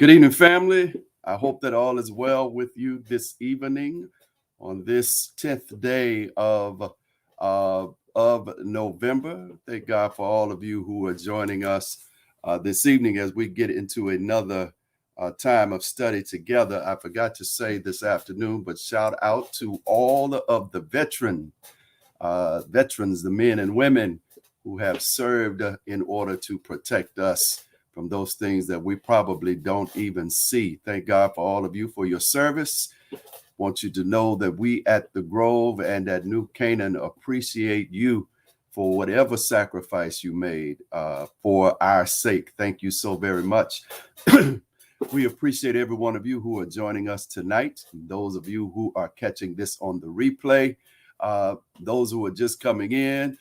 Good evening, family. I hope that all is well with you this evening on this 10th day of November. Thank God for all of you who are joining us this evening as we get into another time of study together. I forgot to say this afternoon, but shout out to all of the veterans, the men and women who have served in order to protect us from those things that we probably don't even see. Thank God for all of you for your service. Want you to know that we at the Grove and at New Canaan appreciate you for whatever sacrifice you made for our sake. Thank you so very much. We appreciate every one of you who are joining us tonight. Those of you who are catching this on the replay, those who are just coming in,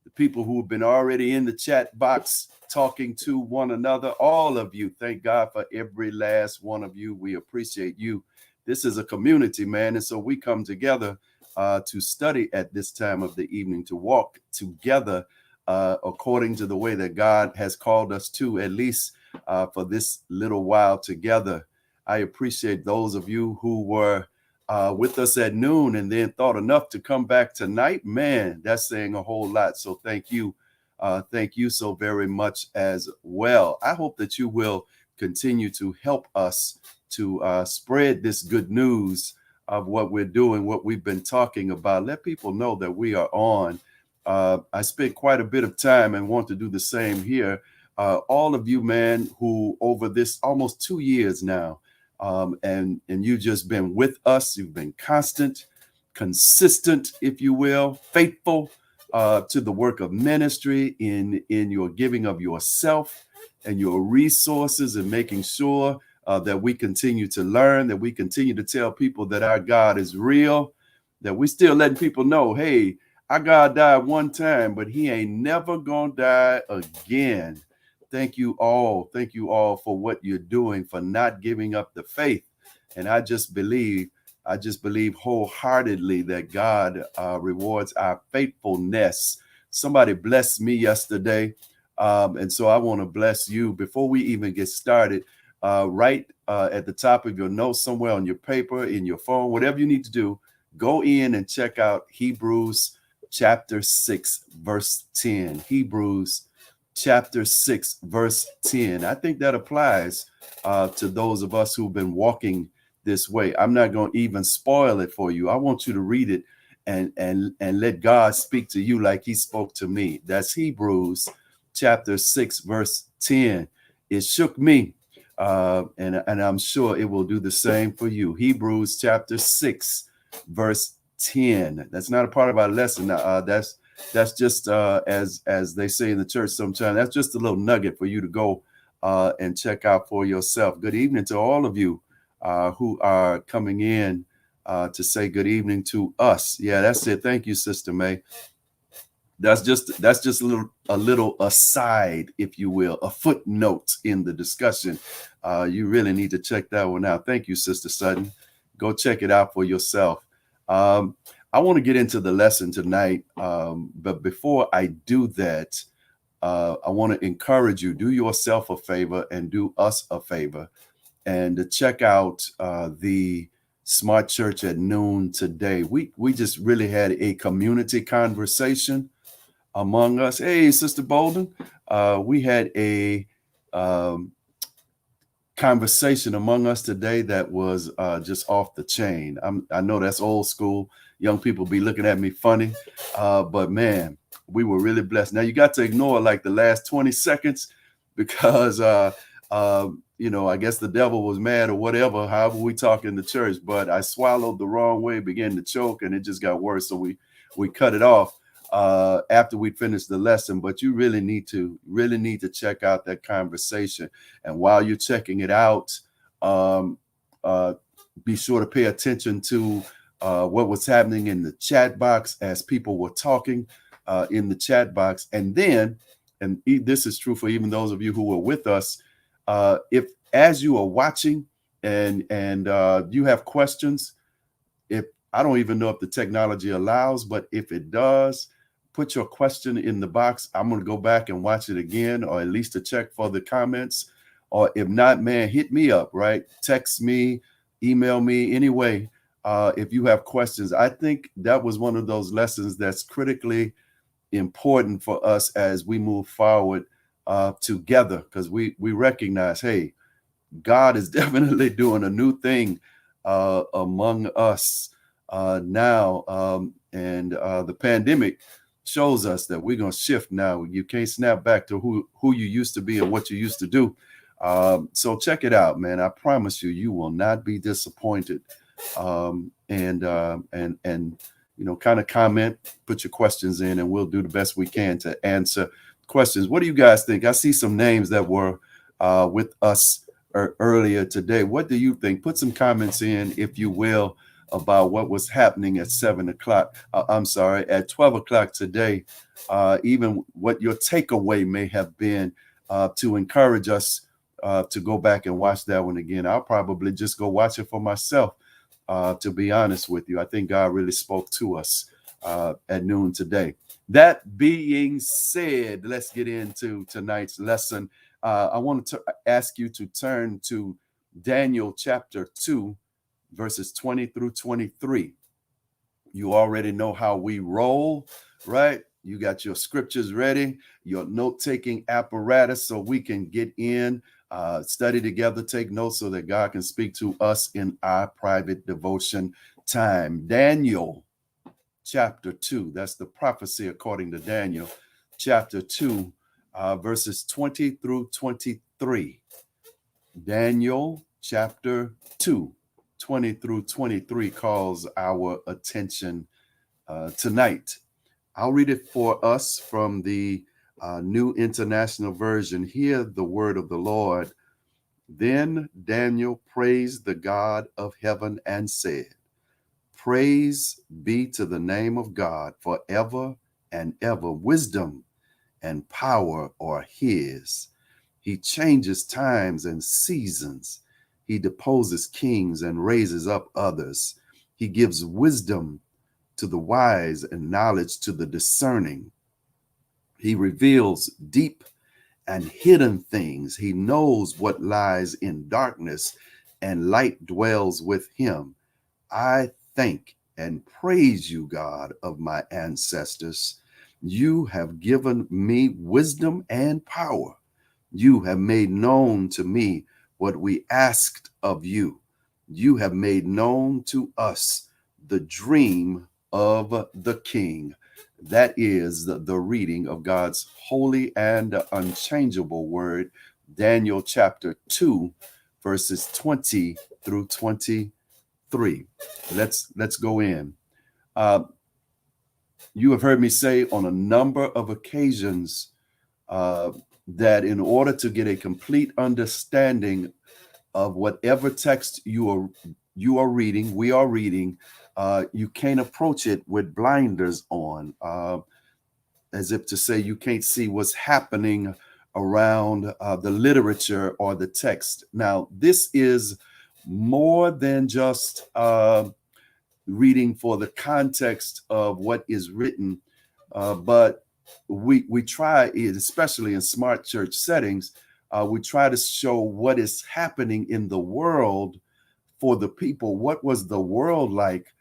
the people who have been already in the chat box talking to one another, all of you, thank God for every last one of you. We appreciate you. This is a community, man, and so we come together to study at this time of the evening, to walk together according to the way that God has called us to, at least for this little while together. I appreciate those of you who were with us at noon and then thought enough to come back tonight. Man, that's saying a whole lot. So thank you. Thank you so very much as well. I hope that you will continue to help us to spread this good news of what we're doing, what we've been talking about. Let people know that we are on. I spent quite a bit of time and want to do the same here. All of you, man, who over this almost 2 years now, and you've just been with us. You've been constant, consistent, if you will, faithful to the work of ministry in your giving of yourself and your resources, and making sure that we continue to learn, that we continue to tell people that our God is real, that we still letting people know, hey, our God died one time, but he ain't never gonna die again. Thank you all. Thank you all for what you're doing, for not giving up the faith. And I just believe wholeheartedly that God rewards our faithfulness. Somebody blessed me yesterday. And so I want to bless you. Before we even get started, right at the top of your notes, somewhere on your paper, in your phone, whatever you need to do, go in and check out Hebrews chapter 6, verse 10. Hebrews chapter 6, verse 10. I think that applies to those of us who've been walking this way. I'm not going to even spoil it for you. I want you to read it and let God speak to you like he spoke to me. That's Hebrews chapter 6, verse 10. It shook me, and I'm sure it will do the same for you. Hebrews chapter 6, verse 10. That's not a part of our lesson. That's just as they say in the church sometimes, that's just a little nugget for you to go and check out for yourself. Good evening to all of you who are coming in to say good evening to us. Yeah, that's it. Thank you, Sister May. That's just a little aside, if you will, a footnote in the discussion. You really need to check that one out. Thank you, Sister Sutton. Go check it out for yourself. I want to get into the lesson tonight, but before I do that, I want to encourage you, do yourself a favor and do us a favor, and to check out the Smart Church at noon today. We just really had a community conversation among us. Hey, Sister Bolden, we had a conversation among us today that was just off the chain. I know that's old school. Young people be looking at me funny, but man, we were really blessed. Now you got to ignore like the last 20 seconds because, I guess the devil was mad or whatever, however we talk in the church, but I swallowed the wrong way, began to choke, and it just got worse. So we cut it off after we finished the lesson. But you really need to check out that conversation. And while you're checking it out, be sure to pay attention to what was happening in the chat box as people were talking in the chat box. And then, and this is true for even those of you who were with us, if as you are watching and you have questions, if I don't even know if the technology allows, but if it does, put your question in the box. I'm going to go back and watch it again, or at least to check for the comments. or if not, man, hit me up, right? Text me, email me, anyway. If you have questions, I think that was one of those lessons that's critically important for us as we move forward together, because we recognize, hey, God is definitely doing a new thing among us now. And the pandemic shows us that we're going to shift now. You can't snap back to who you used to be and what you used to do. So check it out, man. I promise you, you will not be disappointed. And kind of comment, put your questions in, and we'll do the best we can to answer questions. What do you guys think? I see some names that were with us earlier today. What do you think? Put some comments in, if you will, about what was happening at 7 o'clock. I'm sorry, at 12 o'clock today. Even what your takeaway may have been to encourage us to go back and watch that one again. I'll probably just go watch it for myself, to be honest with you. I think God really spoke to us at noon today. That being said, let's get into tonight's lesson. I want to ask you to turn to Daniel chapter 2, verses 20 through 23. You already know how we roll, right? You got your scriptures ready, your note-taking apparatus, so we can get in, study together, take notes so that God can speak to us in our private devotion time. Daniel chapter 2, that's the prophecy according to Daniel, chapter 2, verses 20 through 23. Daniel chapter 2, 20 through 23 calls our attention tonight. I'll read it for us from the New International Version. Hear the word of the Lord. Then Daniel praised the God of heaven and said, "Praise be to the name of God forever and ever. Wisdom and power are his. He changes times and seasons. He deposes kings and raises up others. He gives wisdom to the wise and knowledge to the discerning. He reveals deep and hidden things. He knows what lies in darkness, and light dwells with him. I thank and praise you, God of my ancestors. You have given me wisdom and power. You have made known to me what we asked of you. You have made known to us the dream of the king." That is the reading of God's holy and unchangeable word, Daniel chapter 2, verses 20 through 23. Let's go in. You have heard me say on a number of occasions that in order to get a complete understanding of whatever text you are reading, we are reading, you can't approach it with blinders on, as if to say you can't see what's happening around the literature or the text. Now, this is more than just reading for the context of what is written, but we try, especially in smart church settings, we try to show what is happening in the world for the people. What was the world like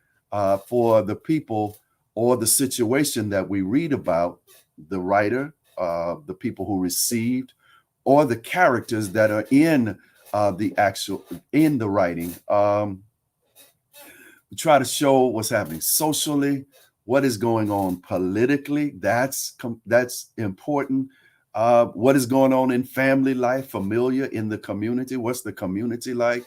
for the people or the situation that we read about, the writer, the people who received, or the characters that are in the writing. We try to show what's happening socially, what is going on politically. That's important. What is going on in family life, familiar, in the community? What's the community like?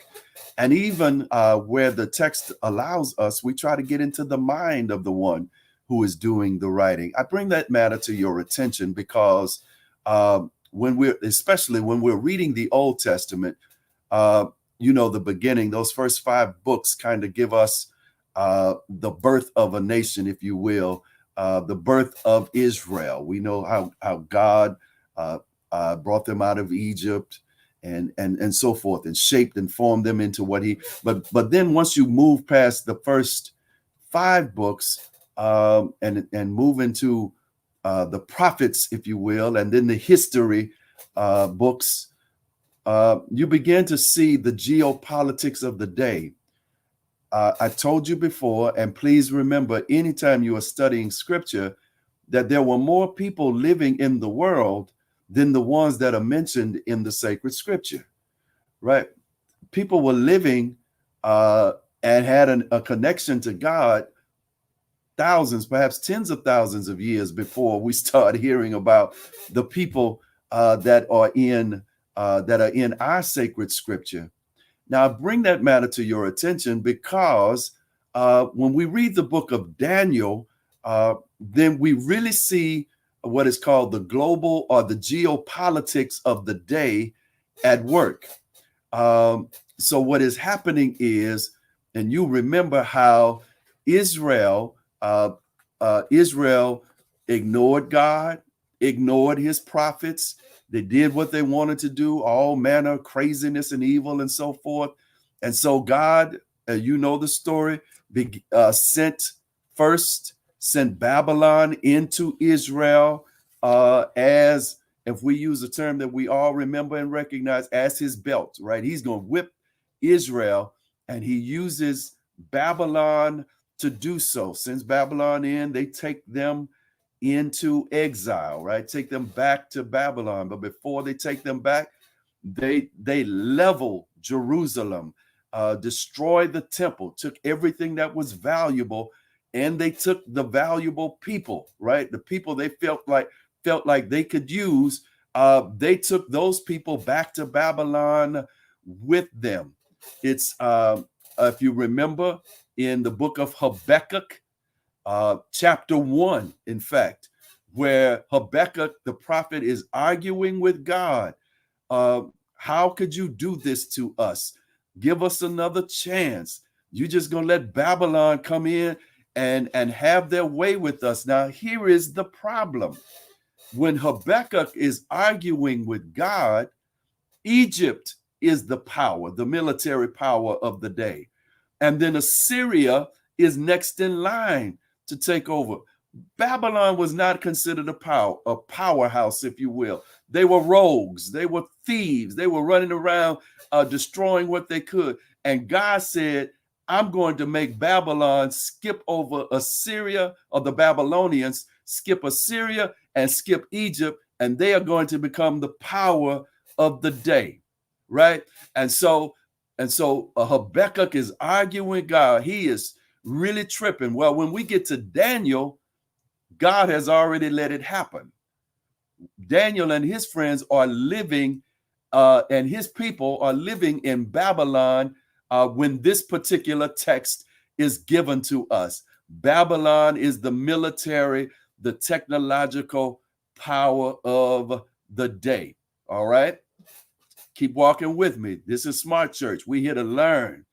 And even where the text allows us, we try to get into the mind of the one who is doing the writing. I bring that matter to your attention because especially when we're reading the Old Testament, the beginning, those first 5 books kind of give us the birth of a nation, if you will, the birth of Israel. We know how God brought them out of Egypt and so forth, and shaped and formed them into what but then once you move past the first 5 books and move into the prophets, if you will, and then the history books, you begin to see the geopolitics of the day. I told you before, and please remember, anytime you are studying scripture, that there were more people living in the world than the ones that are mentioned in the sacred scripture, right? People were living uh, and had a connection to God thousands, perhaps tens of thousands of years before we start hearing about the people that are in our sacred scripture. Now, I bring that matter to your attention because when we read the book of Daniel, then we really see what is called the global or the geopolitics of the day at work. So what is happening is, and you remember how Israel, Israel ignored God, ignored his prophets. They did what they wanted to do, all manner of craziness and evil and so forth. And so God, you know the story, sent Babylon into Israel as, if we use a term that we all remember and recognize, as his belt, right? He's going to whip Israel, and he uses Babylon to do so. Sends Babylon in, they take them into exile, right? Take them back to Babylon. But before they take them back, they level Jerusalem, destroyed the temple, took everything that was valuable, and they took the valuable people, right? The people they felt like they could use. They took those people back to Babylon with them. It's if you remember in the book of Habakkuk, chapter 1, in fact, where Habakkuk the prophet is arguing with God. How could you do this to us? Give us another chance. You just gonna let Babylon come in and have their way with us. Now, here is the problem. When Habakkuk is arguing with God, Egypt is the power, the military power of the day. And then Assyria is next in line to take over. Babylon was not considered a powerhouse, if you will. They were rogues, they were thieves, they were running around destroying what they could. And God said, I'm going to make Babylon skip over Assyria, or the Babylonians skip Assyria and skip Egypt, and they are going to become the power of the day, right? And so Habakkuk is arguing with God. He is really tripping. Well, when we get to Daniel, God has already let it happen. Daniel and his friends are living, and his people are living in Babylon when this particular text is given to us. Babylon is the military, the technological power of the day. All right? Keep walking with me. This is Smart Church. We're here to learn.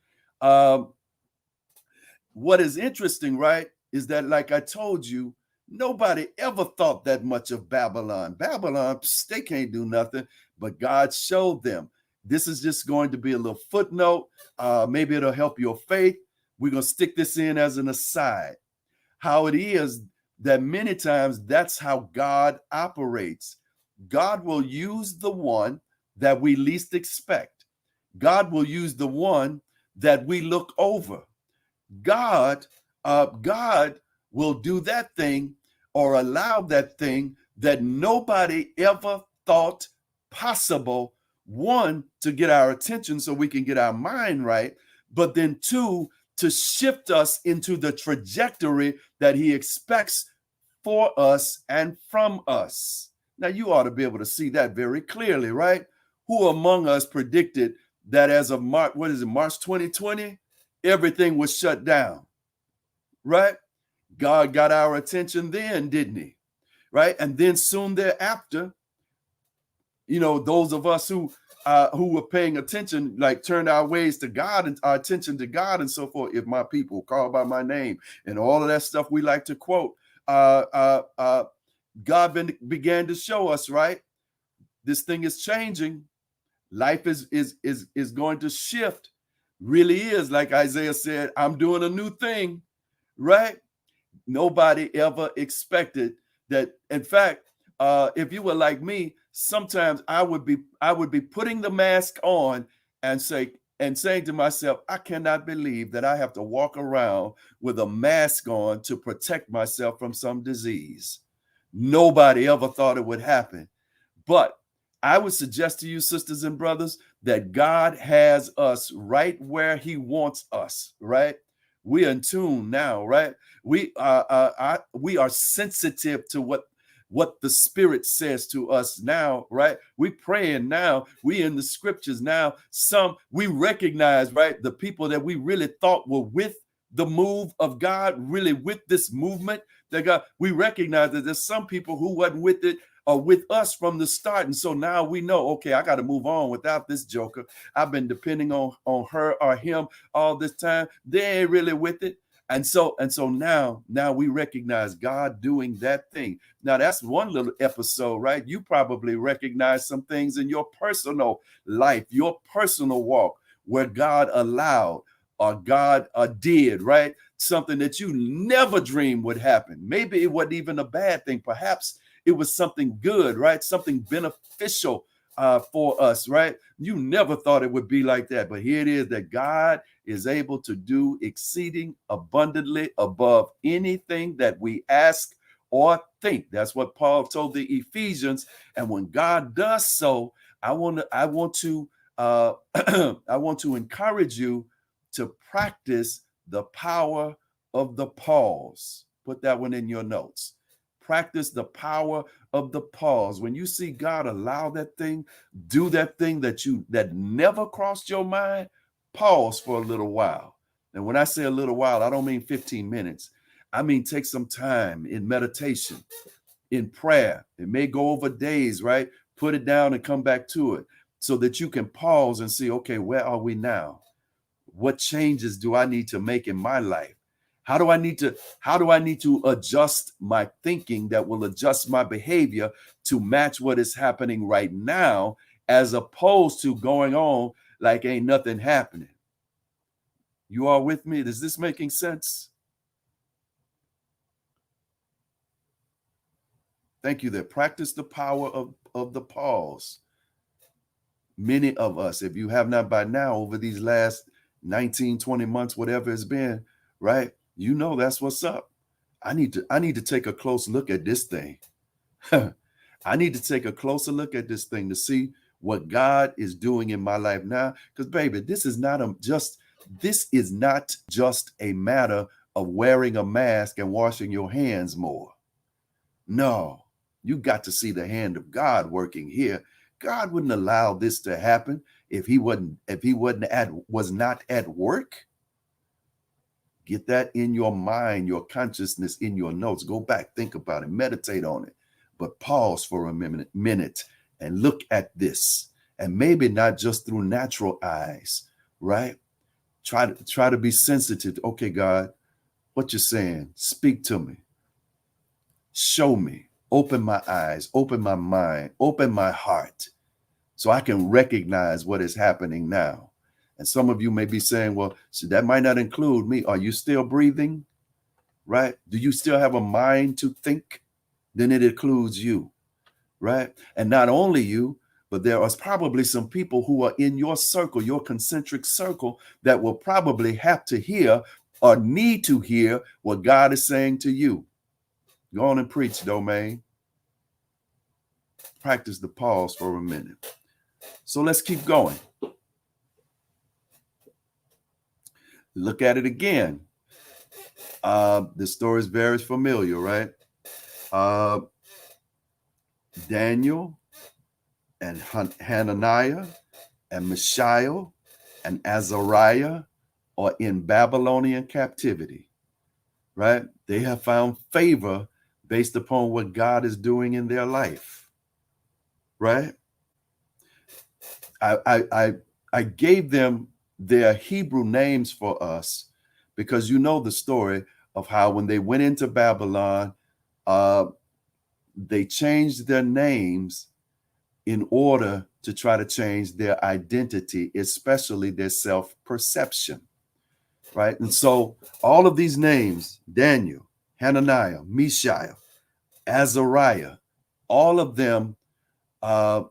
What is interesting, right, is that, like I told you, nobody ever thought that much of Babylon. Babylon, they can't do nothing, but God showed them. This is just going to be a little footnote. Maybe it'll help your faith. We're going to stick this in as an aside. How it is that many times that's how God operates. God will use the one that we least expect. God will use the one that we look over. God will do that thing or allow that thing that nobody ever thought possible. One, to get our attention so we can get our mind right, but then two, to shift us into the trajectory that he expects for us and from us. Now, you ought to be able to see that very clearly, right? Who among us predicted that as of March 2020, everything was shut down, right? God got our attention then, didn't he? Right? And then soon thereafter, those of us who were paying attention, like turned our ways to God and our attention to God and so forth. If my people call by my name and all of that stuff we like to quote, God began to show us, right? This thing is changing. Life is going to shift. Really is, like Isaiah said, I'm doing a new thing, right? Nobody ever expected that. In fact, if you were like me, sometimes I would be putting the mask on and saying to myself, I cannot believe that I have to walk around with a mask on to protect myself from some disease. Nobody ever thought it would happen. But I would suggest to you, sisters and brothers, that God has us right where He wants us, right? We're in tune now, right? We are sensitive to what the Spirit says to us now, right? We praying now. We in the scriptures now. We recognize, right, the people that we really thought were with the move of God, really with this movement that God. We recognize that there's some people who wasn't with it or with us from the start, and so now we know, okay, I got to move on without this joker. I've been depending on her or him all this time. They ain't really with it. And so now we recognize God doing that thing. Now that's one little episode, right? You probably recognize some things in your personal life, your personal walk, where God allowed or God did, right? Something that you never dreamed would happen. Maybe it wasn't even a bad thing. Perhaps it was something good, right? Something beneficial for us, right? You never thought it would be like that, but here it is that God is able to do exceeding abundantly above anything that we ask or think. That's what Paul told the Ephesians. And when God does so, I want to I want to encourage you to practice the power of the pause. Put that one in your notes. Practice the power of the pause. When you see God allow that thing, do that thing that never crossed your mind, pause for a little while. And when I say a little while, I don't mean 15 minutes. I mean take some time in meditation, in prayer. It may go over days, right? Put it down and come back to it so that you can pause and see, okay, where are we now? What changes do I need to make in my life? How do I need to adjust my thinking that will adjust my behavior to match what is happening right now, as opposed to going on like ain't nothing happening? You are with me? Is this making sense? Thank you. That practice the power of the pause. Many of us, if you have not by now, over these last 19, 20 months, whatever it's been, right? You know that's what's up. I need to take a close look at this thing. I need to take a closer look at this thing to see what God is doing in my life now. Because baby, this is not just a matter of wearing a mask and washing your hands more. No, you got to see the hand of God working here. God wouldn't allow this to happen if he was not at work. Get that in your mind, your consciousness, in your notes. Go back, think about it, meditate on it. But pause for a minute and look at this. And maybe not just through natural eyes, right? Try to be sensitive. Okay, God, what you're saying, speak to me. Show me. Open my eyes, open my mind, open my heart so I can recognize what is happening now. And some of you may be saying, well, so that might not include me. Are you still breathing? Right? Do you still have a mind to think? Then it includes you, right? And not only you, but there are probably some people who are in your circle, your concentric circle, that will probably have to hear or need to hear what God is saying to you. Go on and preach, Domain. Practice the pause for a minute. So let's keep going. Look at it again. This story is very familiar, right? Daniel and Hananiah and Mishael and Azariah are in Babylonian captivity, right? They have found favor based upon what God is doing in their life, right? I gave them their Hebrew names for us because you know the story of how when they went into Babylon, they changed their names in order to try to change their identity, especially their self-perception, right? And so all of these names, Daniel, Hananiah, Mishael, Azariah, All of them are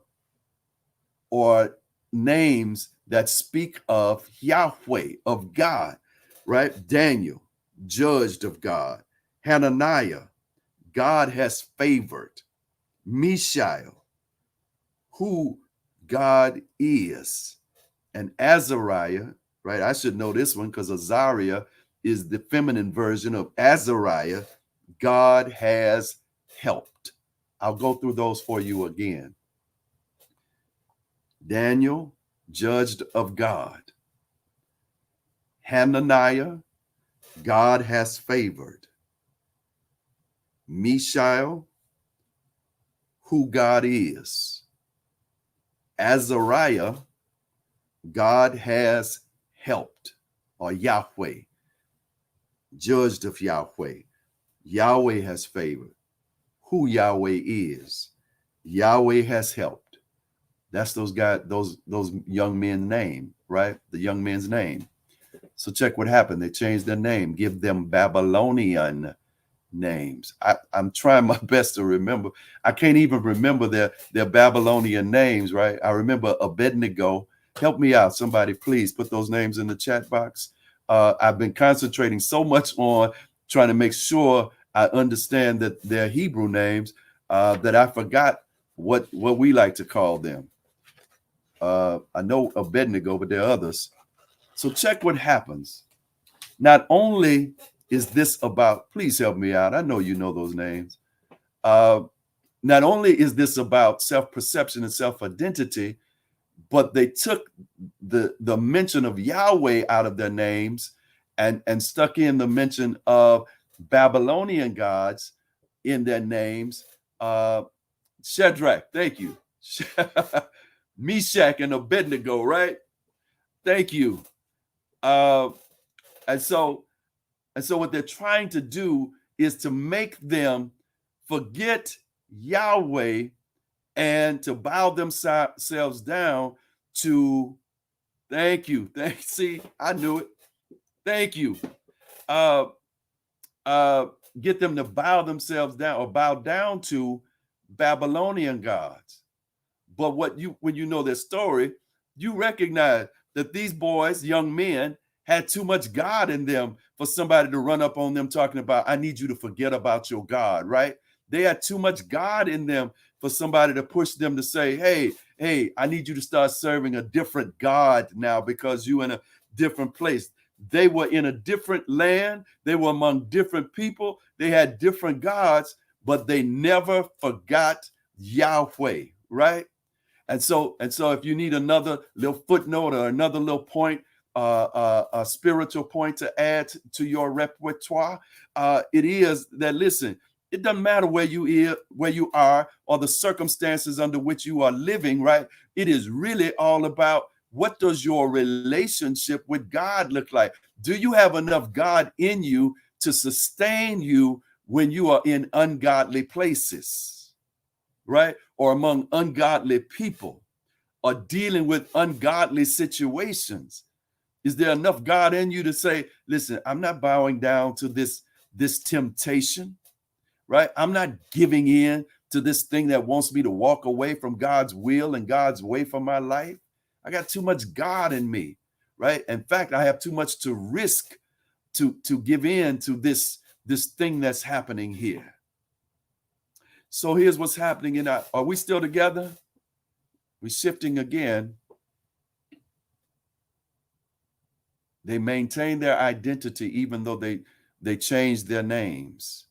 names that speak of Yahweh, of God, right? Daniel, judged of God. Hananiah, God has favored. Mishael, who God is. And Azariah, right? I should know this one because Azariah is the feminine version of Azariah. God has helped. I'll go through those for you again. Daniel, judged of God. Hananiah, God has favored. Mishael, who God is. Azariah, God has helped, or Yahweh, judged of Yahweh. Yahweh has favored. Who Yahweh is. Yahweh has helped. That's those guys, those young men's name, right? The young men's name. So check what happened. They changed their name, give them Babylonian names. I'm trying my best to remember. I can't even remember their Babylonian names, right? I remember Abednego. Help me out. Somebody, please put those names in the chat box. I've been concentrating so much on trying to make sure I understand that they're Hebrew names that I forgot what we like to call them. I know Abednego, but there are others. So check what happens. Not only is this about, please help me out. I know you know those names. Not only is this about self-perception and self-identity, but they took the mention of Yahweh out of their names and stuck in the mention of Babylonian gods in their names. Shadrach, thank you. Meshach and Abednego, right? Thank you. And so what they're trying to do is to make them forget Yahweh and to bow themselves down to, thank you. See, I knew it. Thank you. Get them to bow themselves down or bow down to Babylonian gods. But when you know their story, you recognize that these boys, young men, had too much God in them for somebody to run up on them talking about, I need you to forget about your God, right? They had too much God in them for somebody to push them to say, hey, I need you to start serving a different God now because you're in a different place. They were in a different land. They were among different people. They had different gods, but they never forgot Yahweh, right? And so if you need another little footnote or another little point, a spiritual point to add to your repertoire, it is that, listen, it doesn't matter where you are or the circumstances under which you are living, right? It is really all about, what does your relationship with God look like? Do you have enough God in you to sustain you when you are in ungodly places, right? Or among ungodly people, or dealing with ungodly situations? Is there enough God in you to say, listen, I'm not bowing down to this temptation, right? I'm not giving in to this thing that wants me to walk away from God's will and God's way for my life. I got too much God in me, right? In fact, I have too much to risk to give in to this thing that's happening here. So here's what's happening are we still together? We're shifting again. They maintain their identity even though they changed their names.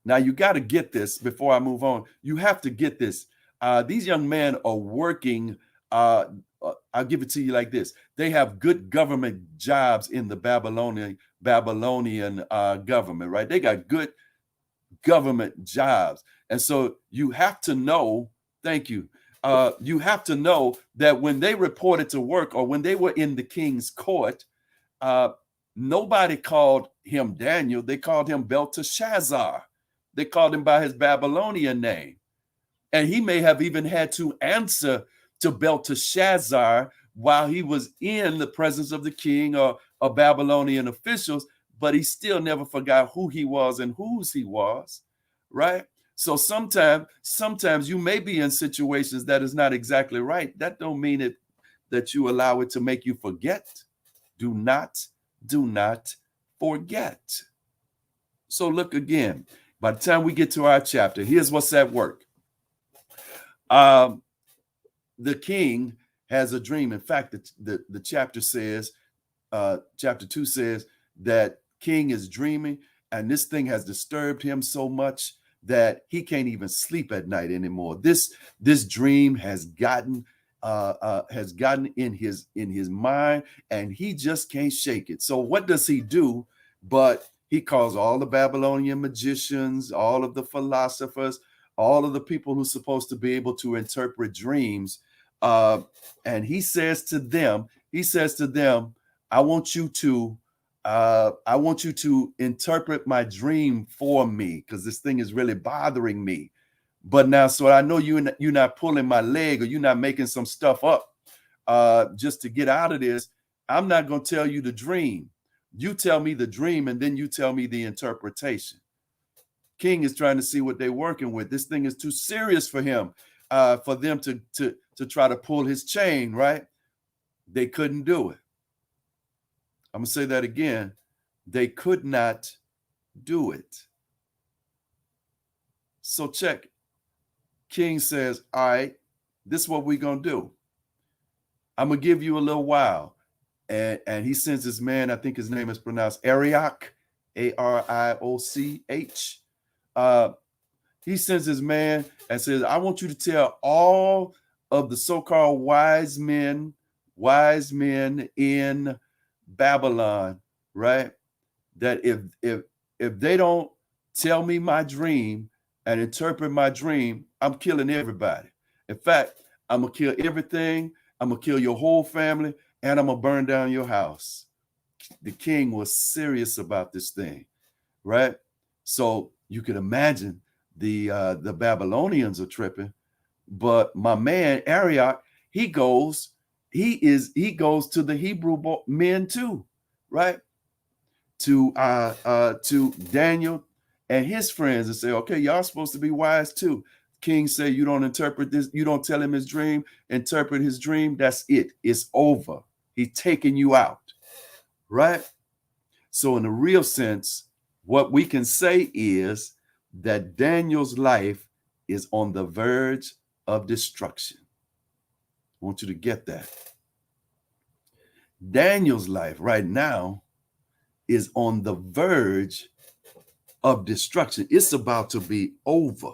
Now you got to get this before I move on. You have to get this. These young men are working. I'll give it to you like this. They have good government jobs in the Babylonian government, right? They got good government jobs. And so you have to know, thank you. You have to know that when they reported to work or when they were in the king's court, nobody called him Daniel. They called him Belteshazzar. They called him by his Babylonian name. And he may have even had to answer to Belteshazzar while he was in the presence of the king or Babylonian officials, but he still never forgot who he was and whose he was, right? So sometimes you may be in situations that is not exactly right. That don't mean it that you allow it to make you forget. Do not forget. So look again. By the time we get to our chapter, here's what's at work. The king has a dream. In fact, the chapter says, chapter 2 says that king is dreaming, and this thing has disturbed him so much that he can't even sleep at night anymore. This dream has gotten in his mind, and he just can't shake it. So what does he do? But he calls all the Babylonian magicians, all of the philosophers, all of the people who's supposed to be able to interpret dreams, and he says to them, I want you to interpret my dream for me, because this thing is really bothering me. But now, so I know you're not pulling my leg, or you're not making some stuff up just to get out of this. I'm not going to tell you the dream. You tell me the dream, and then you tell me the interpretation. King is trying to see what they're working with. This thing is too serious for him, for them to try to pull his chain, right? They couldn't do it. I'm going to say that again. They could not do it. So check. King says, all right, this is what we're going to do. I'm going to give you a little while. And he sends this man, I think his name is pronounced Arioch, Arioch. He sends his man and says, I want you to tell all of the so-called wise men in Babylon, right? That if they don't tell me my dream and interpret my dream, I'm killing everybody. In fact, I'm going to kill everything. I'm going to kill your whole family, and I'm going to burn down your house. The king was serious about this thing, right? So you could imagine the Babylonians are tripping, but my man Arioch, he goes to the Hebrew men too, right? To Daniel and his friends and say, okay, y'all supposed to be wise too. King say, you don't interpret this, you don't tell him his dream, interpret his dream, that's it. It's over. He's taking you out, right? So in the real sense, what we can say is that Daniel's life is on the verge of destruction. I want you to get that. Daniel's life right now is on the verge of destruction. It's about to be over.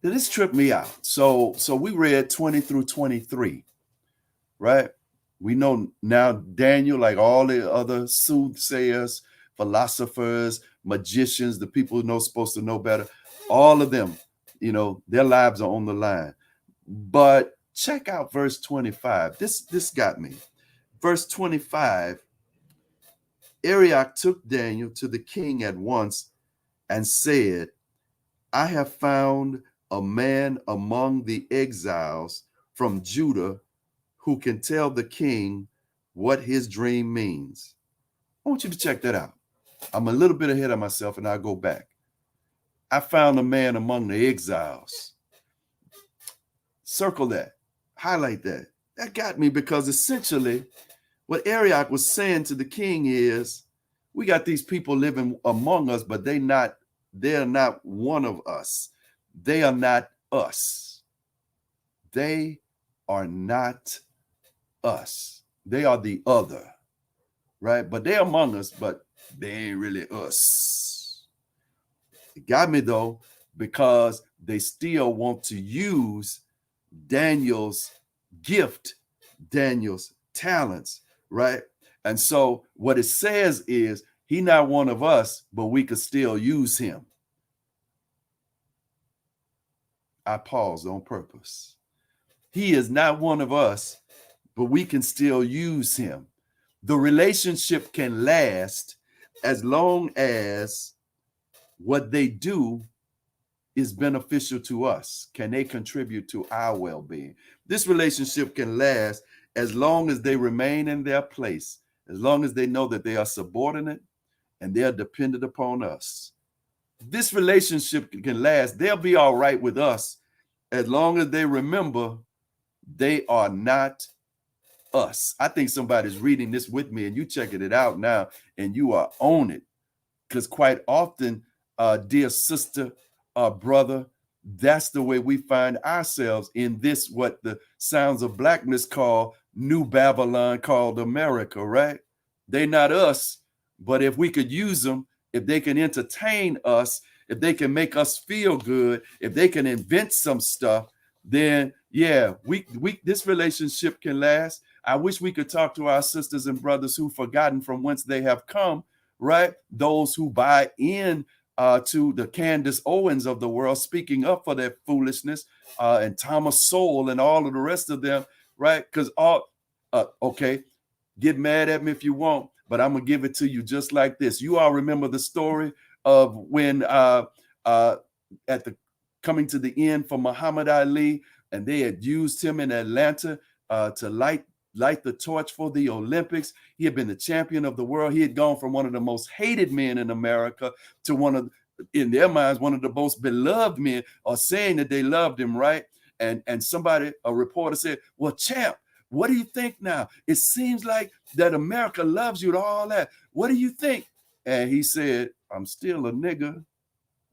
Now, this tripped me out. So we read 20 through 23, right? We know now Daniel, like all the other soothsayers, philosophers, magicians, the people who know supposed to know better, all of them, their lives are on the line. But check out verse 25. This got me. Verse 25, Arioch took Daniel to the king at once and said, I have found a man among the exiles from Judah who can tell the king what his dream means. I want you to check that out. I'm a little bit ahead of myself, and I'll go back. I found a man among the exiles. Circle that. Highlight that. That got me, because essentially what Arioch was saying to the king is, we got these people living among us, but they're not one of us. They are not us. They are not us. They are the other, right? But they're among us, but they ain't really us. It got me though, because they still want to use Daniel's gift, Daniel's talents, right? And so what it says is, he not one of us, but we could still use him. I paused on purpose. He is not one of us, but we can still use him. The relationship can last as long as what they do is beneficial to us. Can they contribute to our well-being? This relationship can last as long as they remain in their place, as long as they know that they are subordinate and they are dependent upon us. this relationship can last. They'll be all right with us as long as they remember they are not us. I think somebody's reading this with me and you checking it out now and you are on it. Because quite often, dear sister, brother, that's the way we find ourselves in this, what the Sounds of Blackness call New Babylon, called America, right? They're not us, but if we could use them, if they can entertain us, if they can make us feel good, if they can invent some stuff, then yeah, we this relationship can last. I wish we could talk to our sisters and brothers who've forgotten from whence they have come, right? Those who buy in to the Candace Owens of the world, speaking up for their foolishness, and Thomas Sowell and all of the rest of them, right? Because okay, get mad at me if you want, but I'm gonna give it to you just like this. You all remember the story of when at the coming to the end for Muhammad Ali, and they had used him in Atlanta to light the torch for the Olympics. He had been the champion of the world. He had gone from one of the most hated men in America to one of, in their minds, one of the most beloved men, or saying that they loved him, right? And somebody, a reporter said, well, champ, what do you think now? It seems like that America loves you to all that. What do you think? And he said, I'm still a nigga.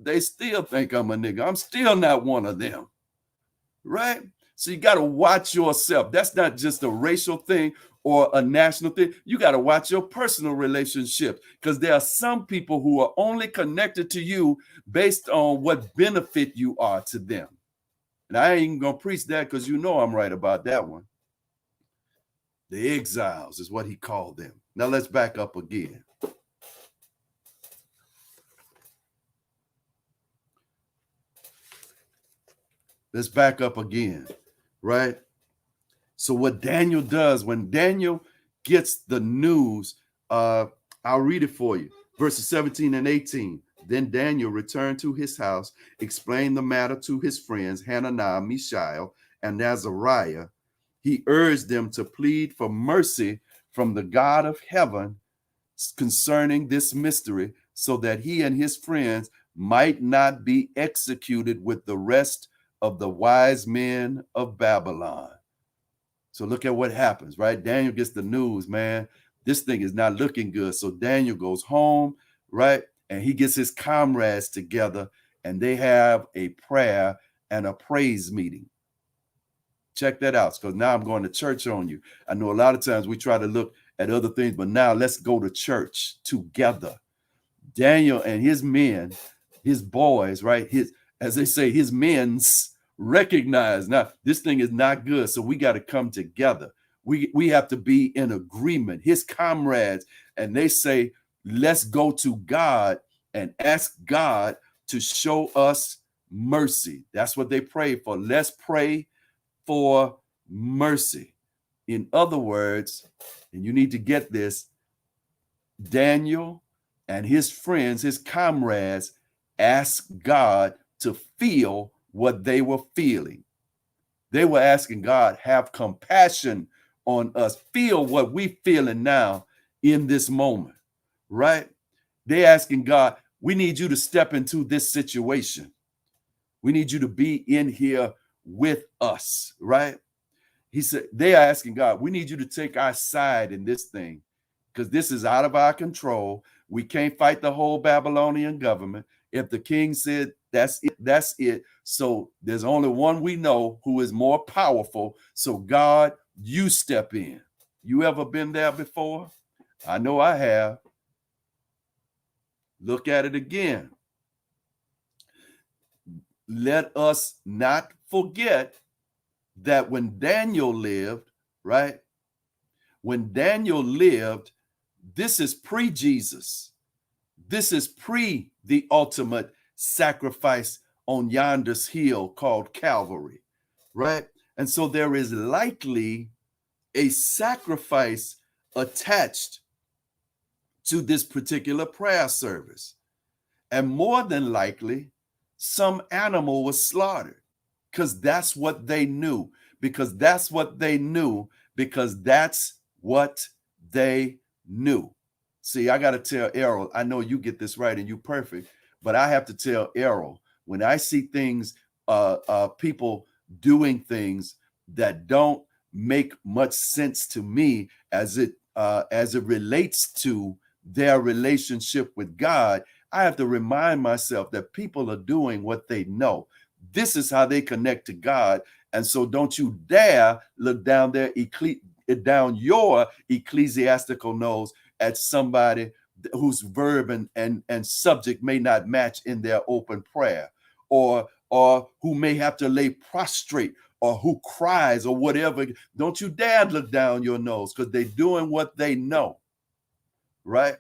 They still think I'm a nigga. I'm still not one of them, right? So you got to watch yourself. That's not just a racial thing or a national thing. You got to watch your personal relationships, because there are some people who are only connected to you based on what benefit you are to them. And I ain't even going to preach that, because you know I'm right about that one. The exiles is what he called them. Now let's back up again. Let's back up again, right? So what Daniel does, when Daniel gets the news, I'll read it for you. Verses 17 and 18. Then Daniel returned to his house, explained the matter to his friends, Hananiah, Mishael, and Azariah. He urged them to plead for mercy from the God of heaven concerning this mystery, so that he and his friends might not be executed with the rest of the wise men of Babylon. So look at what happens, right? Daniel gets the news, man. This thing is not looking good. So Daniel goes home, right? And he gets his comrades together, and they have a prayer and a praise meeting. Check that out, because now I'm going to church on you. I know a lot of times we try to look at other things, but now let's go to church together. Daniel and his men, his boys, right? As they say, his men's recognize now this thing is not good. So we got to come together. We have to be in agreement, his comrades, and they say, let's go to God and ask God to show us mercy. That's what they pray for. Let's pray for mercy. In other words, and you need to get this, Daniel and his friends, his comrades, asked God to feel what they were feeling. They were asking God, have compassion on us. Feel what we feeling now in this moment, right? They're asking God, we need you to step into this situation. We need you to be in here with us, right? He said, they are asking God, we need you to take our side in this thing, because this is out of our control. We can't fight the whole Babylonian government. If the king said, that's it, that's it. So there's only one we know who is more powerful. So God, you step in. You ever been there before? I know I have. Look at it again. Let us not forget that when Daniel lived, right? When Daniel lived, this is pre-Jesus. This is pre the ultimate sacrifice on yonder's hill called Calvary, right? And so there is likely a sacrifice attached to this particular prayer service. And more than likely, some animal was slaughtered, because that's what they knew, because that's what they knew, because that's what they knew. See, I got to tell Errol, I know you get this right and you perfect, But I have to tell Errol, when I see things, people doing things that don't make much sense to me as it relates to their relationship with God, I have to remind myself that people are doing what they know. This is how they connect to God. And so don't you dare look down down your ecclesiastical nose at somebody whose verb and subject may not match in their open prayer, or who may have to lay prostrate, or who cries, or whatever. Don't you dare look down your nose, because they're doing what they know, right?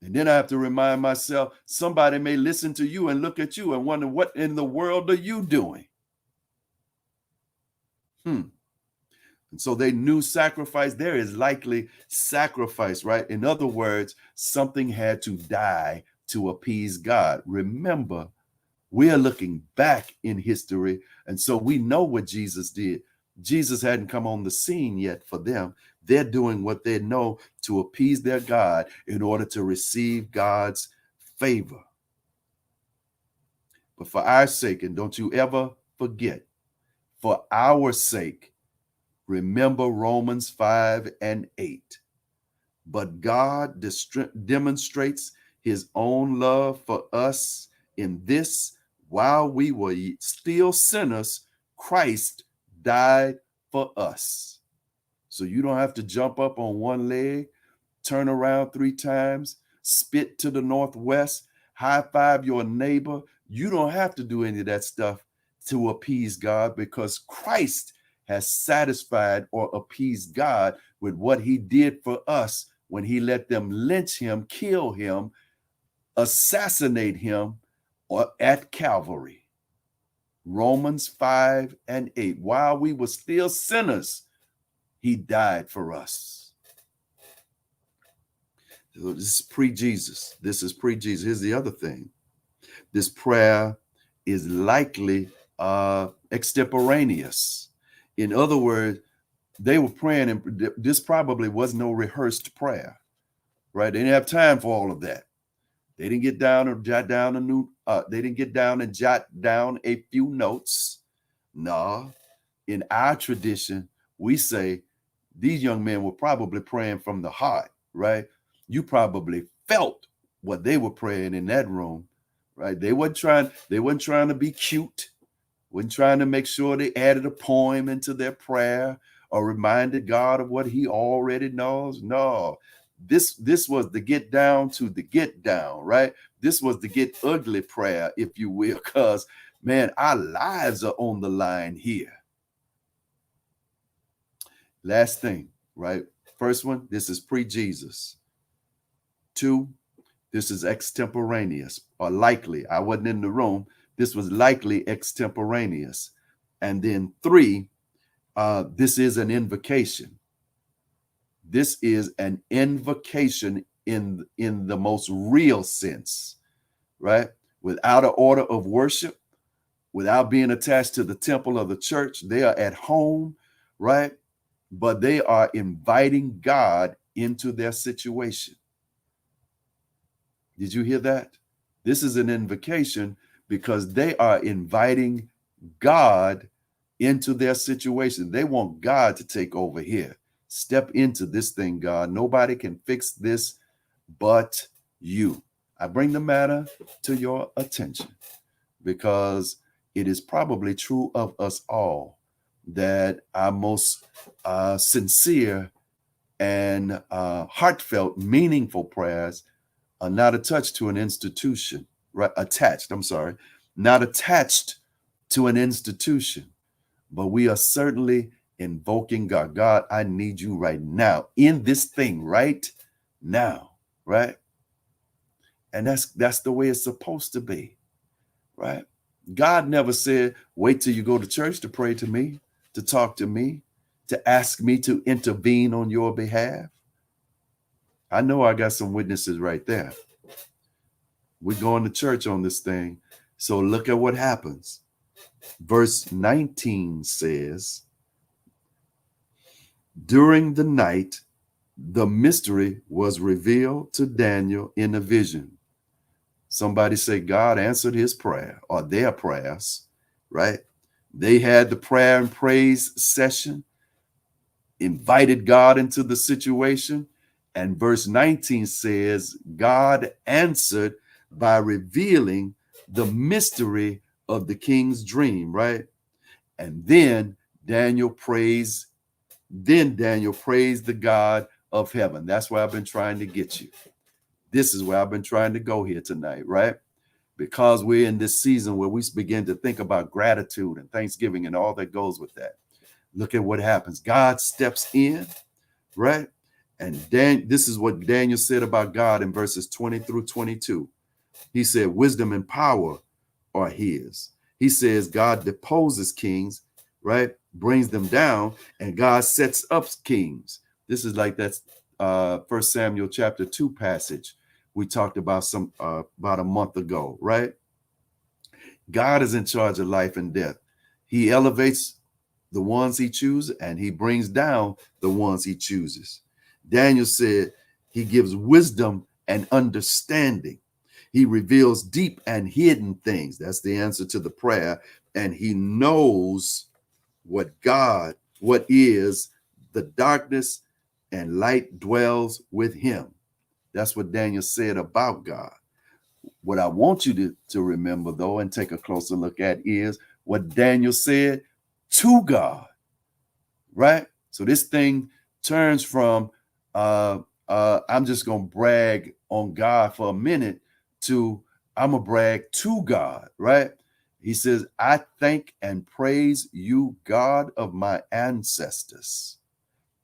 And then I have to remind myself, somebody may listen to you and look at you and wonder, what in the world are you doing? And so they knew sacrifice. There is likely sacrifice, right? In other words, something had to die to appease God. Remember, we are looking back in history, and so we know what Jesus did. Jesus hadn't come on the scene yet for them. They're doing what they know to appease their God in order to receive God's favor. But for our sake, and don't you ever forget, for our sake, remember Romans 5:8. But God demonstrates his own love for us in this: while we were still sinners, Christ died for us. So you don't have to jump up on one leg, turn around 3 times, spit to the northwest, high five your neighbor. You don't have to do any of that stuff to appease God, because Christ has satisfied or appeased God with what he did for us when he let them lynch him, kill him, assassinate him, or at Calvary. Romans 5:8. While we were still sinners, he died for us. So this is pre-Jesus. This is pre-Jesus. Here's the other thing. This prayer is likely extemporaneous. In other words, they were praying, and this probably was no rehearsed prayer, right? They didn't have time for all of that. They didn't get down and jot down a few notes. No, in our tradition, we say these young men were probably praying from the heart, right? You probably felt what they were praying in that room, right? They weren't trying to be cute, wasn't trying to make sure they added a poem into their prayer or reminded God of what he already knows. No, this was the get down to the get down, right? This was the get ugly prayer, if you will, because, man, our lives are on the line here. Last thing, right? First one, this is pre-Jesus. 2, this is extemporaneous, or likely. I wasn't in the room. This was likely extemporaneous. And then 3, this is an invocation. This is an invocation in the most real sense, right? Without an order of worship, without being attached to the temple of the church. They are at home, right? But they are inviting God into their situation. Did you hear that? This is an invocation because they are inviting God into their situation. They want God to take over here. Step into this thing, God. Nobody can fix this but you. I bring the matter to your attention because it is probably true of us all that our most sincere and heartfelt, meaningful prayers are not attached to an institution, right? Not attached to an institution, but we are certainly invoking God. God, I need you right now in this thing right now, right? And that's the way it's supposed to be, right? God never said, wait till you go to church to pray to me, to talk to me, to ask me to intervene on your behalf. I know I got some witnesses right there. We're going to church on this thing. So look at what happens. Verse 19 says, during the night, the mystery was revealed to Daniel in a vision. Somebody say God answered his prayer or their prayers, right? They had the prayer and praise session, invited God into the situation. And verse 19 says, God answered by revealing the mystery of the king's dream, right? And Daniel praised the God of heaven. That's where I've been trying to get you. This is where I've been trying to go here tonight, right? Because we're in this season where we begin to think about gratitude and thanksgiving and all that goes with that. Look at what happens. God steps in, right? And this is what Daniel said about God in verses 20 through 22. He said, wisdom and power are his. He says God deposes kings, right? Brings them down, and God sets up kings. This is like that 1 Samuel chapter 2 passage we talked about about a month ago, right? God is in charge of life and death. He elevates the ones he chooses, and he brings down the ones he chooses. Daniel said he gives wisdom and understanding. He reveals deep and hidden things. That's the answer to the prayer. And he knows what is the darkness, and light dwells with him. That's what Daniel said about God. What I want you to remember, though, and take a closer look at is what Daniel said to God, right? So this thing turns from I'm just going to brag on God for a minute to I'm going to brag to God, right? He says, I thank and praise you, God of my ancestors.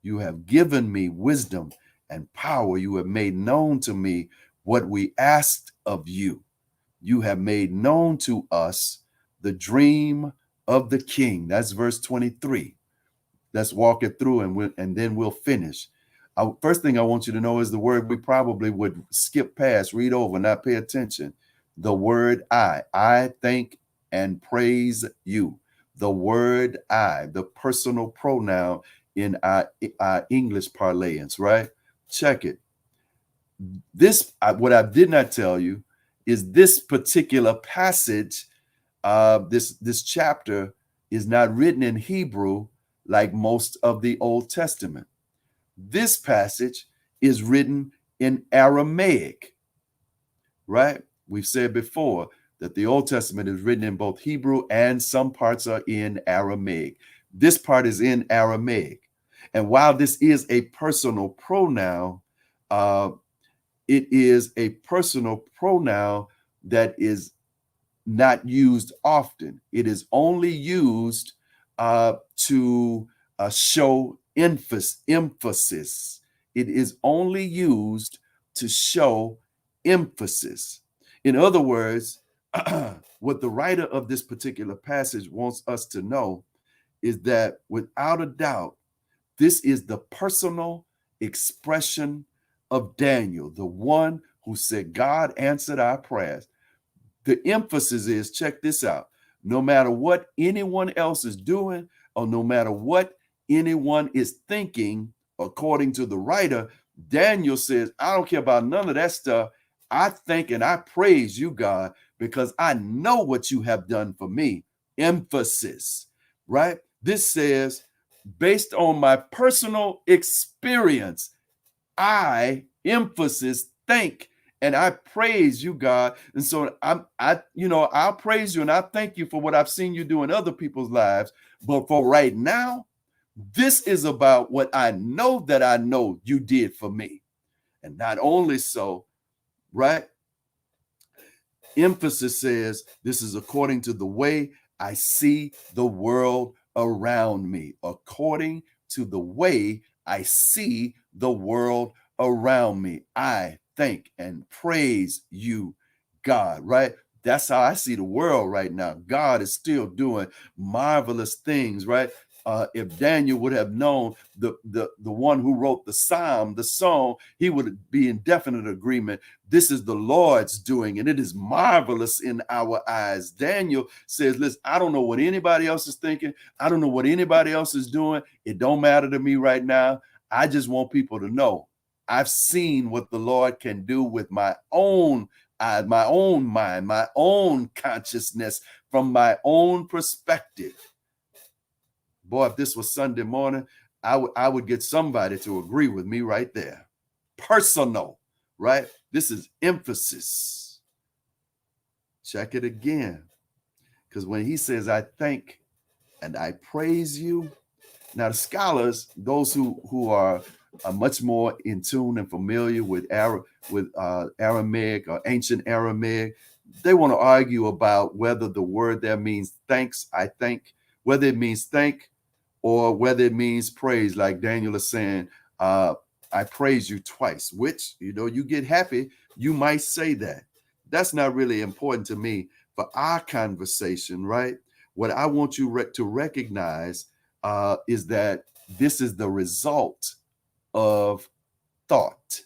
You have given me wisdom and power. You have made known to me what we asked of you. You have made known to us the dream of the king. That's verse 23. Let's walk it through and then we'll finish. First thing I want you to know is the word we probably would skip past, read over, not pay attention. The word I. I thank and praise you. The word I, the personal pronoun in our English parlance, right? Check it. What I did not tell you is this particular passage, this chapter is not written in Hebrew like most of the Old Testament. This passage is written in Aramaic, right? We've said before that the Old Testament is written in both Hebrew and some parts are in Aramaic. This part is in Aramaic. And while this is a personal pronoun, it is a personal pronoun that is not used often. It is only used to show emphasis. It is only used to show emphasis. In other words, what the writer of this particular passage wants us to know is that without a doubt, this is the personal expression of Daniel, the one who said, God answered our prayers. The emphasis is, check this out, no matter what anyone else is doing, or no matter what anyone is thinking, according to the writer, Daniel says, I don't care about none of that stuff. I thank and I praise you, God, because I know what you have done for me. Emphasis, right? This says, based on my personal experience, I, emphasis, thank and I praise you, God. And so I'll praise you and I thank you for what I've seen you do in other people's lives. But for right now, this is about what I know you did for me. And not only so, right? Emphasis says this is according to the way I see the world around me, according to the way I see the world around me. I thank and praise you, God, right? That's how I see the world right now. God is still doing marvelous things, right? If Daniel would have known the one who wrote the psalm, the song, he would be in definite agreement. This is the Lord's doing, and it is marvelous in our eyes. Daniel says, listen, I don't know what anybody else is thinking. I don't know what anybody else is doing. It don't matter to me right now. I just want people to know I've seen what the Lord can do with my own my own mind, my own consciousness, from my own perspective. Boy, if this was Sunday morning, I would get somebody to agree with me right there. Personal, right? This is emphasis. Check it again. Because when he says, I thank and I praise you. Now, the scholars, those who are much more in tune and familiar with Aramaic or ancient Aramaic, they want to argue about whether the word there means thanks, I thank, whether it means thank or whether it means praise, like Daniel is saying, I praise you twice, which, you get happy, you might say that. That's not really important to me for our conversation, right? What I want you to recognize is that this is the result of thought.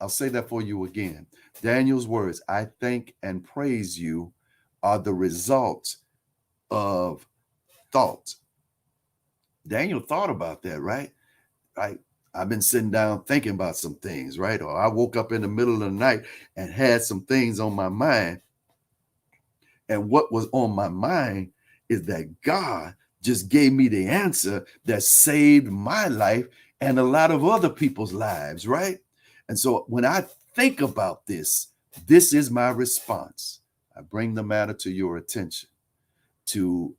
I'll say that for you again. Daniel's words, I thank and praise you, are the result of thought. Daniel thought about that, right? I've been sitting down thinking about some things, right? Or I woke up in the middle of the night and had some things on my mind. And what was on my mind is that God just gave me the answer that saved my life and a lot of other people's lives, right? And so when I think about this is my response. I bring the matter to your attention to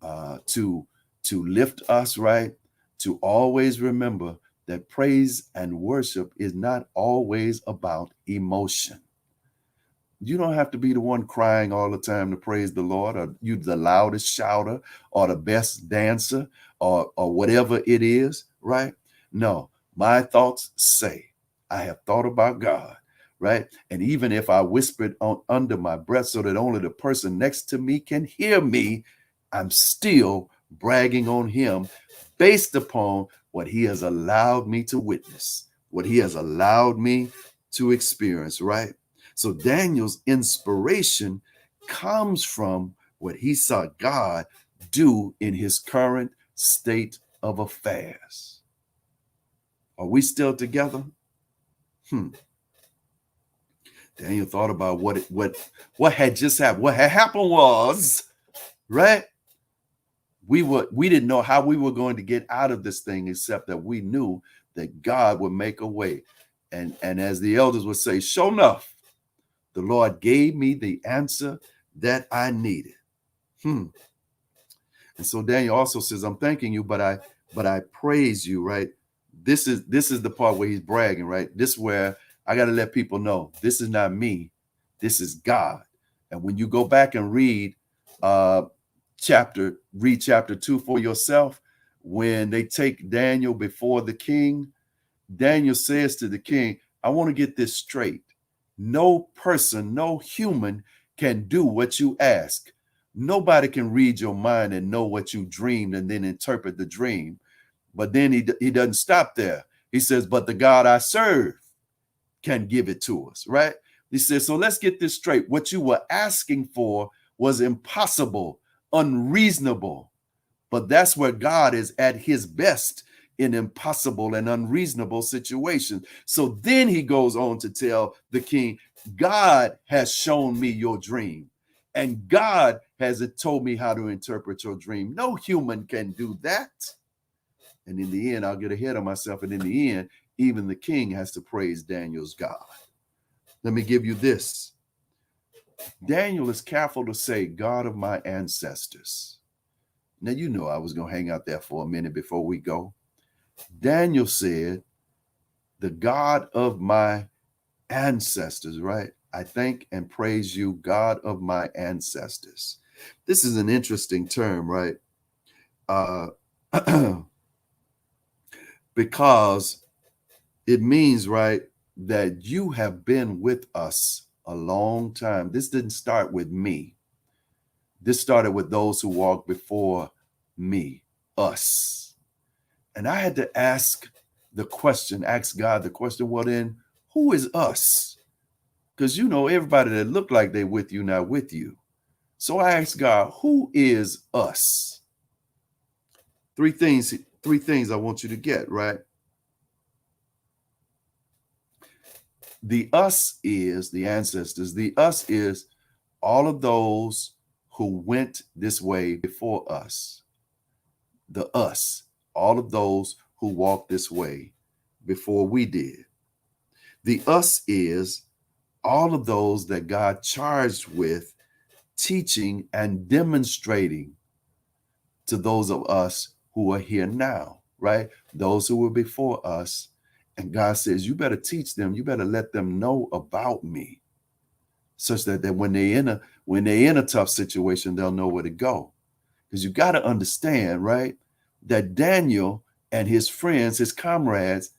lift us, right? To always remember that praise and worship is not always about emotion. You don't have to be the one crying all the time to praise the Lord, or you the loudest shouter or the best dancer or whatever it is, right? No, my thoughts say, I have thought about God, right? And even if I whispered under my breath so that only the person next to me can hear me, I'm still bragging on him based upon what he has allowed me to witness, what he has allowed me to experience, right? So Daniel's inspiration comes from what he saw God do in his current state of affairs. Are we still together? Daniel thought about what had just happened. What had happened was, right? We didn't know how we were going to get out of this thing, except that we knew that God would make a way. And as the elders would say, sure enough, the Lord gave me the answer that I needed. And so Daniel also says, I'm thanking you, but I praise you, right? This is the part where he's bragging, right? This is where I got to let people know this is not me. This is God. And when you go back and read chapter 2 for yourself, when they take Daniel before the king, Daniel says to the king, I want to get this straight. No person, no human can do what you ask. Nobody can read your mind and know what you dreamed and then interpret the dream. But then he doesn't stop there. He says, but the God I serve can give it to us, right? He says, so let's get this straight. What you were asking for was impossible, unreasonable. But that's where God is at his best, in impossible and unreasonable situations. So then he goes on to tell the king, God has shown me your dream, and God has told me how to interpret your dream. No human can do that. And in the end, I'll get ahead of myself. And in the end, even the king has to praise Daniel's God. Let me give you this. Daniel is careful to say, God of my ancestors. Now, you know I was going to hang out there for a minute before we go. Daniel said, the God of my ancestors, right? I thank and praise you, God of my ancestors. This is an interesting term, right? Because it means, right, that you have been with us a long time. This didn't start with me. This started with those who walked before me, us. And I had to ask God the question, well then, who is us? Because everybody that look like they with you, not with you. So I asked God, who is us? Three things I want you to get, right? The us is the ancestors. The us is all of those who went this way before us. The us, all of those who walked this way before we did. The us is all of those that God charged with teaching and demonstrating to those of us who are here now, right? Those who were before us. And God says, you better teach them, you better let them know about me, such that when they're in a tough situation, they'll know where to go. Because you got to understand, right, that Daniel and his friends, his comrades,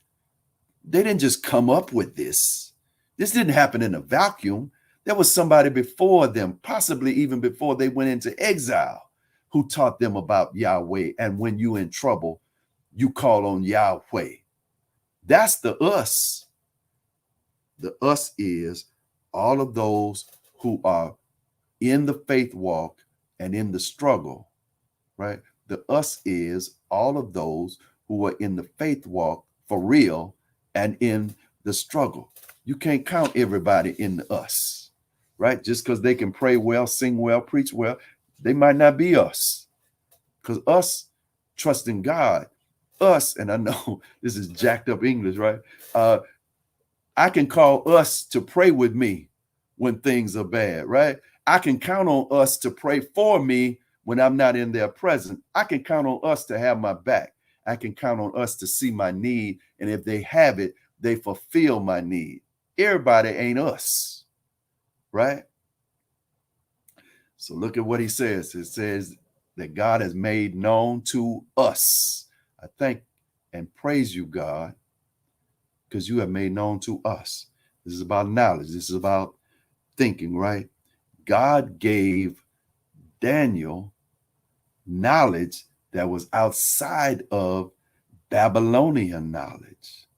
they didn't just come up with this. This didn't happen in a vacuum. There was somebody before them, possibly even before they went into exile, who taught them about Yahweh. And when you're in trouble, you call on Yahweh. That's the us. The us is all of those who are in the faith walk and in the struggle, right? The us is all of those who are in the faith walk for real and in the struggle. You can't count everybody in the us, right? Just because they can pray well, sing well, preach well, they might not be us. Because us trusting God, us, and I know this is jacked up English, right? I can call us to pray with me when things are bad, right? I can count on us to pray for me when I'm not in their presence. I can count on us to have my back. I can count on us to see my need. And if they have it, they fulfill my need. Everybody ain't us, right? So look at what he says. It says that God has made known to us. I thank and praise you, God, because you have made known to us. This is about knowledge. This is about thinking, right? God gave Daniel knowledge that was outside of Babylonian knowledge.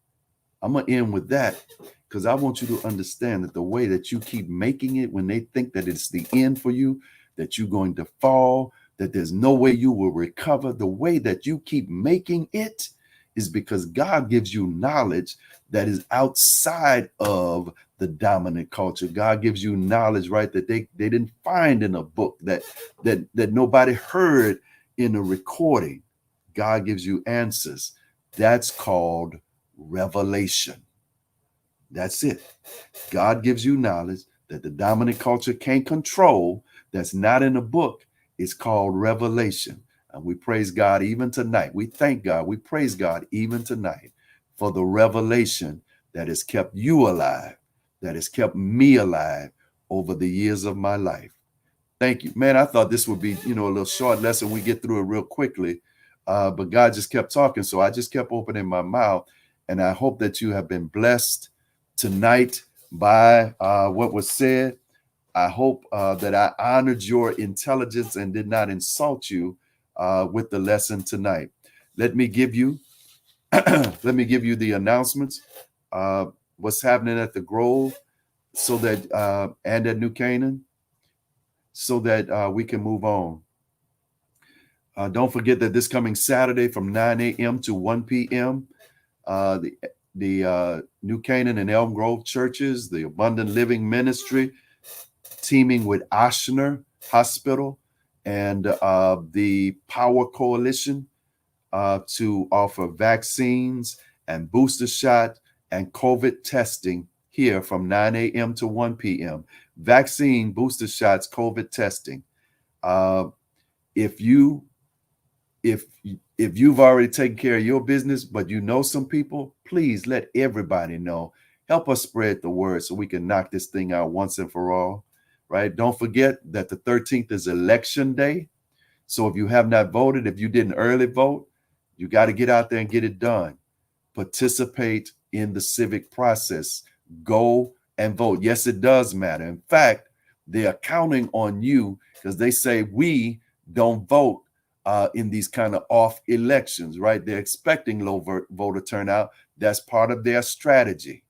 I'm going to end with that because I want you to understand that the way that you keep making it when they think that it's the end for you, that you're going to fall, that there's no way you will recover, the way that you keep making it is because God gives you knowledge that is outside of the dominant culture. God gives you knowledge, right, that they didn't find in a book, that nobody heard in a recording. God gives you answers. That's called revelation. That's it. God gives you knowledge that the dominant culture can't control, that's not in a book. It's called revelation. And we praise God even tonight. We thank God. We praise God even tonight for the revelation that has kept you alive, that has kept me alive over the years of my life. Thank you. Man, I thought this would be, a little short lesson. We get through it real quickly. But God just kept talking. So I just kept opening my mouth. And I hope that you have been blessed tonight by what was said. I hope that I honored your intelligence and did not insult you with the lesson tonight. Let me give you the announcements. What's happening at the Grove, so that and at New Canaan, so that we can move on. Don't forget that this coming Saturday from 9 a.m. to 1 p.m., the New Canaan and Elm Grove churches, the Abundant Living Ministry, teaming with Oshner Hospital and the Power Coalition to offer vaccines and booster shot and COVID testing here from 9 a.m. to 1 p.m. Vaccine, booster shots, COVID testing. If you've already taken care of your business, but you know some people, please let everybody know. Help us spread the word so we can knock this thing out once and for all, right? Don't forget that the 13th is election day. So if you have not voted, if you didn't early vote, you got to get out there and get it done. Participate in the civic process. Go and vote. Yes, it does matter. In fact, they are counting on you because they say we don't vote in these kind of off elections, right? They're expecting low voter turnout. That's part of their strategy.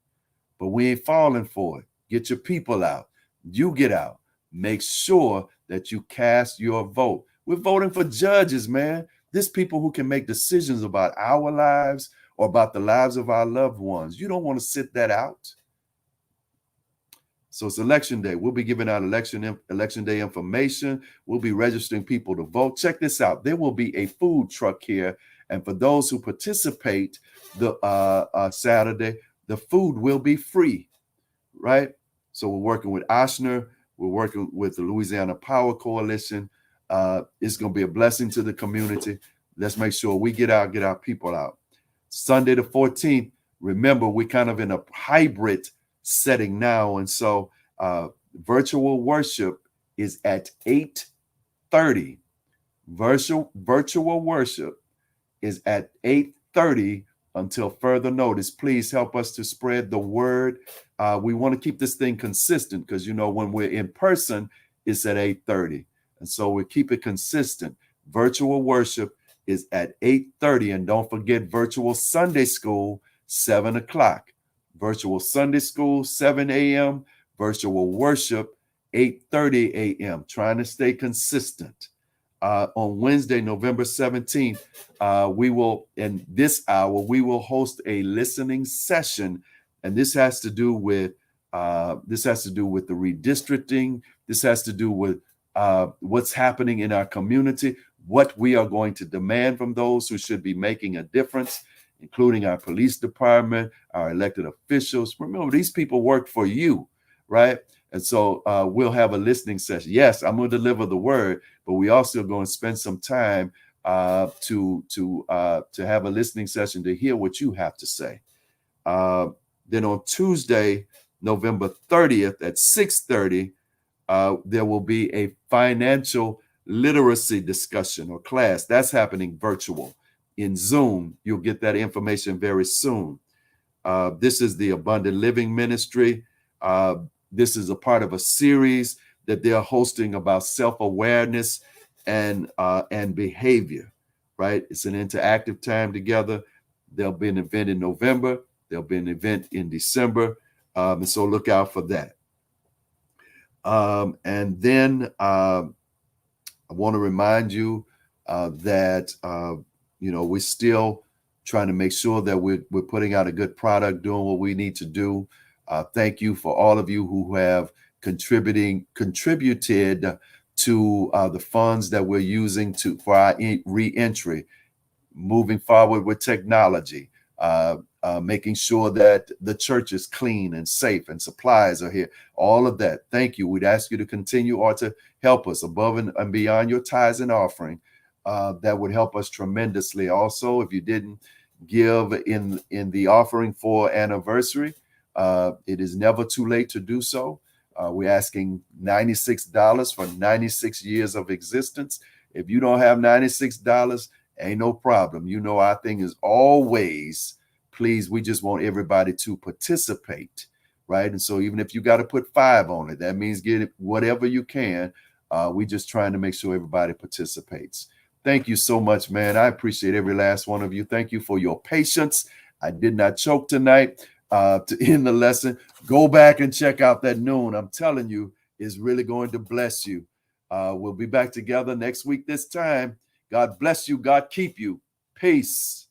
But we ain't falling for it. Get your people out. You get out. Make sure that you cast your vote. We're voting for judges, man. There's people who can make decisions about our lives or about the lives of our loved ones. You don't want to sit that out. So it's election day. We'll be giving out election day information. We'll be registering people to vote. Check this out. There will be a food truck here. And for those who participate the Saturday, the food will be free, right? So we're working with Oshner. We're working with the Louisiana Power Coalition. It's going to be a blessing to the community. Let's make sure we get our people out. Sunday the 14th, remember, we're kind of in a hybrid setting now. And so virtual worship is at 8:30. Virtual worship is at 8:30 until further notice. Please help us to spread the word. We want to keep this thing consistent because, you know, when we're in person, it's at 8:30. And so we keep it consistent. Virtual worship is at 8:30. And don't forget virtual Sunday school, 7 o'clock. Virtual Sunday school, 7 a.m. Virtual worship, 8:30 a.m. Trying to stay consistent. On Wednesday, November 17th, we will, in this hour, we will host a listening session. And this has to do with the redistricting. This has to do with what's happening in our community, what we are going to demand from those who should be making a difference, including our police department, our elected officials. Remember, these people work for you, right? And so we'll have a listening session. Yes, I'm going to deliver the word, but we also going to spend some time to have a listening session to hear what you have to say. Then on Tuesday, November 30th at 6:30, there will be a financial literacy discussion or class. That's happening virtual in Zoom. You'll get that information very soon. This is the Abundant Living Ministry. This is a part of a series that they're hosting about self-awareness and behavior, right? It's an interactive time together. There'll be an event in November. There'll be an event in December. And so look out for that. And then I want to remind you that, you know, we're still trying to make sure that we're putting out a good product, doing what we need to do. Thank you for all of you who have contributed to the funds that we're using for our re-entry, moving forward with technology, making sure that the church is clean and safe and supplies are here. All of that. Thank you. We'd ask you to continue or to help us above and beyond your tithes and offering. That would help us tremendously. Also, if you didn't give in the offering for anniversary, it is never too late to do so. We're asking $96 for 96 years of existence. If you don't have $96, ain't no problem. You know, our thing is always, please, we just want everybody to participate, right? And so even if you got to put 5 on it, that means get it whatever you can. We just trying to make sure everybody participates. Thank you so much, man. I appreciate every last one of you. Thank you for your patience. I did not choke tonight to end the lesson. Go back and check out that noon. I'm telling you, it's really going to bless you. We'll be back together next week this time. God bless you. God keep you. Peace.